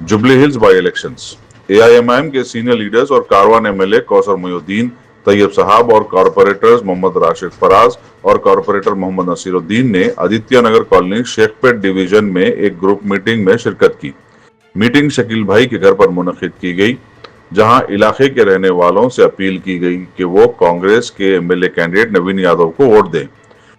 Jubilee hills by elections. AIMIM के senior leaders और Karwan MLA Kausar Moinuddin Tayyab साहब और कॉरपोरेटर्स मोहम्मद राशिद फराज और कॉरपोरेटर मोहम्मद नसीरुद्दीन ने आदित्य नगर कॉलोनी शेखपेट डिवीजन में एक ग्रुप मीटिंग में शिरकत की। मीटिंग शकील भाई के घर पर मुनक्किद की गई, जहां इलाके के रहने वालों से अपील की गई कि वो कांग्रेस के एमएलए कैंडिडेट नवीन यादव को वोट दें।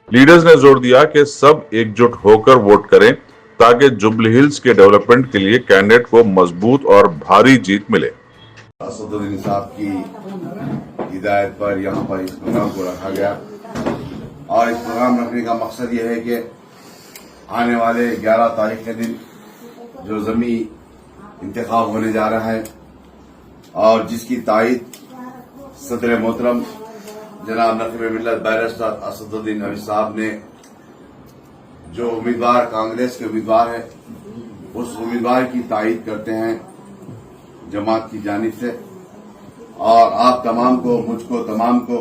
लीडर्स ने जोर दिया कि सब एकजुट होकर वोट करें ताकि जुबली हिल्स के डेवलपमेंट के लिए कैंडिडेट को मजबूत और भारी जीत मिले। असदुद्दीन साहब की हिदायत पर यहाँ पर इस प्रोग्राम को रखा गया और इस प्रोग्राम रखने का मकसद ये है कि आने वाले 11 तारीख के दिन जो ज़मी इंतखाब होने जा रहा है और जिसकी तायीद सदर मोहतरम जनाब नकीब मिल्लत बैरिस्टर असदुद्दीन अवी साहब ने, जो उम्मीदवार कांग्रेस के उम्मीदवार है, उस उम्मीदवार की तायीद करते हैं जमात की जानिब से। और आप तमाम को, मुझको तमाम को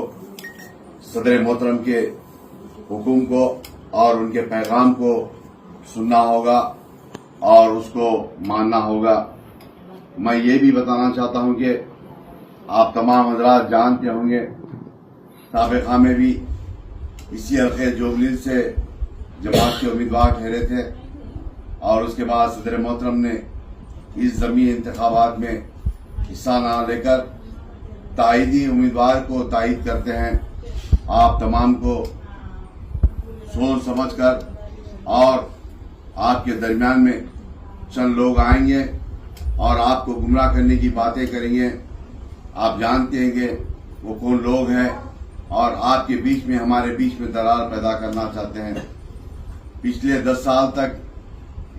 सदर मोहतरम के हुक्म को और उनके पैगाम को सुनना होगा और उसको मानना होगा। मैं ये भी बताना चाहता हूं कि आप तमाम हजरात जानते होंगे, साबिक़ा में भी इसी हल्के जुबली से जमात के उम्मीदवार ठहरे थे और उसके बाद सदर मोहतरम ने इस ज़मीनी इंतखाबात में हिस्सा न लेकर तायदी उम्मीदवार को तायद करते हैं। आप तमाम को सोच समझ कर और आपके दरमियान में चंद लोग आएंगे और आपको गुमराह करने की बातें करेंगे। आप जानते हैं कि वो कौन लोग हैं और आपके बीच में, हमारे बीच में दरार पैदा करना चाहते हैं। पिछले 10 साल तक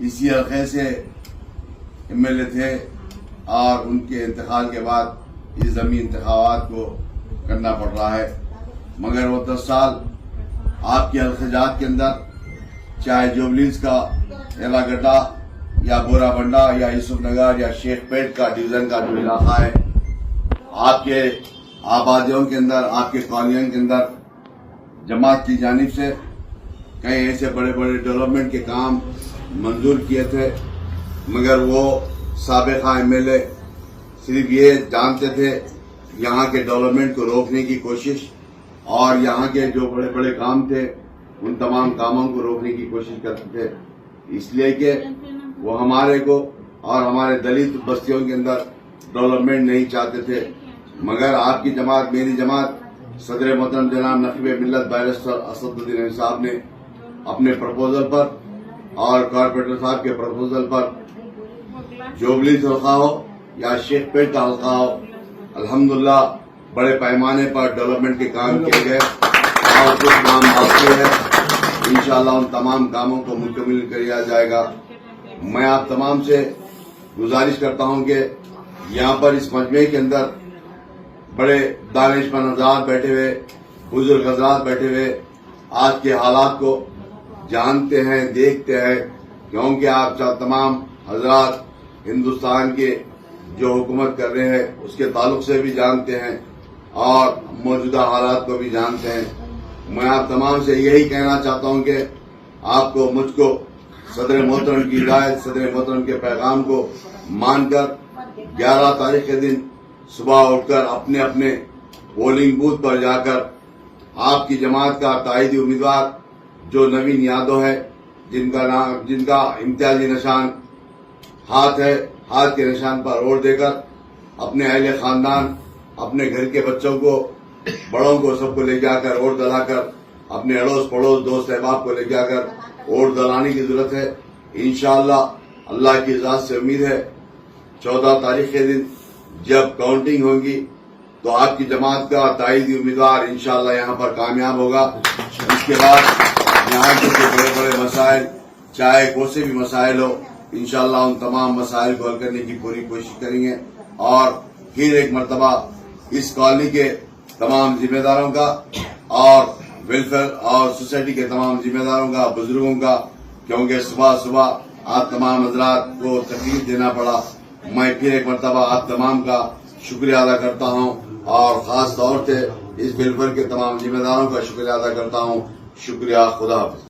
इसी हल्के से एमएलए थे और उनके इंतकाल के बाद इस ज़मीनी इंतखाबात को करना पड़ रहा है, मगर वो 10 साल आपके हल्केजात के अंदर, चाहे जुबलीज का एलागड्डा या बोराबंडा या यूसुफ नगर या शेखपेट का डिवीजन का जो इलाका है, आपके आबादियों के अंदर, आपके कॉलोनियों के अंदर जमात की जानिब से कई ऐसे बड़े बड़े डेवलपमेंट के काम मंजूर किए थे, मगर वो साबिक़ा एमएलए सिर्फ ये जानते थे यहाँ के डेवलपमेंट को रोकने की कोशिश, और यहाँ के जो बड़े बड़े काम थे उन तमाम कामों को रोकने की कोशिश करते थे, इसलिए कि वो हमारे को और हमारे दलित बस्तियों के अंदर डेवलपमेंट नहीं चाहते थे। मगर आपकी जमात, मेरी जमात, सदर मोहतरम जनाब नकीब मिल्लत बैरिस्टर असदुद्दीन अवी साहब ने अपने प्रपोजल पर और कॉरपोरेटर साहब के प्रपोजल पर जुबली हल्का हो या शेखपेट का हल्का हो, अल्हम्दुलिल्लाह बड़े पैमाने पर डेवलपमेंट के काम किए गए और कुछ काम बाकी है। इंशाअल्लाह उन तमाम कामों को मुकम्मल किया जाएगा। मैं आप तमाम से गुजारिश करता हूं कि यहाँ पर इस मजमे के अंदर बड़े दानिशमंद हज़रात बैठे हुए, बुजुर्ग हज़रात बैठे हुए आज के हालात को जानते हैं, देखते हैं, क्योंकि आप तमाम हज़रात हिंदुस्तान के जो हुकूमत कर रहे हैं उसके ताल्लुक से भी जानते हैं और मौजूदा हालात को भी जानते हैं। मैं आप तमाम से यही कहना चाहता हूं कि आपको, मुझको सदर मोहतरम की हिदायत, सदर मोहतरम के पैगाम को मानकर 11 तारीख के दिन सुबह उठकर अपने अपने पोलिंग बूथ पर जाकर आपकी जमात का तायदी उम्मीदवार जो नवीन यादव है, जिनका इम्तियाजी निशान हाथ है, हाथ के निशान पर वोट देकर अपने अहले खानदान, अपने घर के बच्चों को, बड़ों को, सबको ले जाकर वोट दिलाकर अपने अड़ोस पड़ोस, दोस्त अहबाब को ले जाकर वोट दिलाने की जरूरत है। इंशाअल्लाह अल्लाह की इजाजत से उम्मीद है 14 तारीख के दिन जब काउंटिंग होगी तो आपकी जमात का तायदी उम्मीदवार इंशाअल्लाह यहाँ पर कामयाब होगा। इसके बाद यहाँ के जो बड़े बड़े मसाइल, चाहे कौन से भी मसाइल हो, इंशाअल्लाह उन तमाम मसाइल को हल करने की पूरी कोशिश करेंगे और फिर एक मरतबा इस कॉलोनी के तमाम जिम्मेदारों का और वेलफेयर और सोसाइटी के तमाम जिम्मेदारों का, बुजुर्गों का, क्योंकि सुबह सुबह आप तमाम हजरात को तकलीफ देना पड़ा, मैं फिर एक मरतबा आप तमाम का शुक्रिया अदा करता हूं और खास तौर से इस वेलफेयर के तमाम जिम्मेदारों का शुक्रिया अदा करता हूं। शुक्रिया, खुदा हाफिज।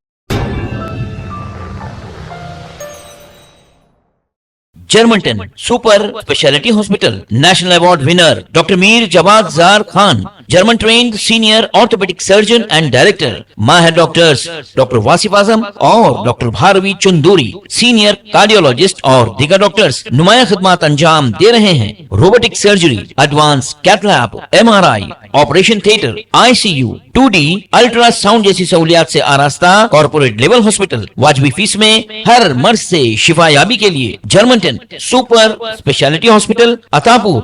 German 10 super speciality hospital, national award winner doctor Mir Jawad Jar Khan, German trained senior orthopaedic surgeon and director, माहिर डॉक्टर्स डॉक्टर वासिफ आजम और doctor Bharvi Chanduri, senior cardiologist और दीगर डॉक्टर्स नुमाया खिदमत अंजाम दे रहे हैं। Robotic surgery, advance cath lab, MRI, operation theatre, ICU, 2D ultrasound जैसी सहूलियात से आरास्ता कॉर्पोरेट लेवल हॉस्पिटल, वाजबी फीस में हर मर्ज से शिफायाबी के लिए German 10 super speciality hospital, Attapur,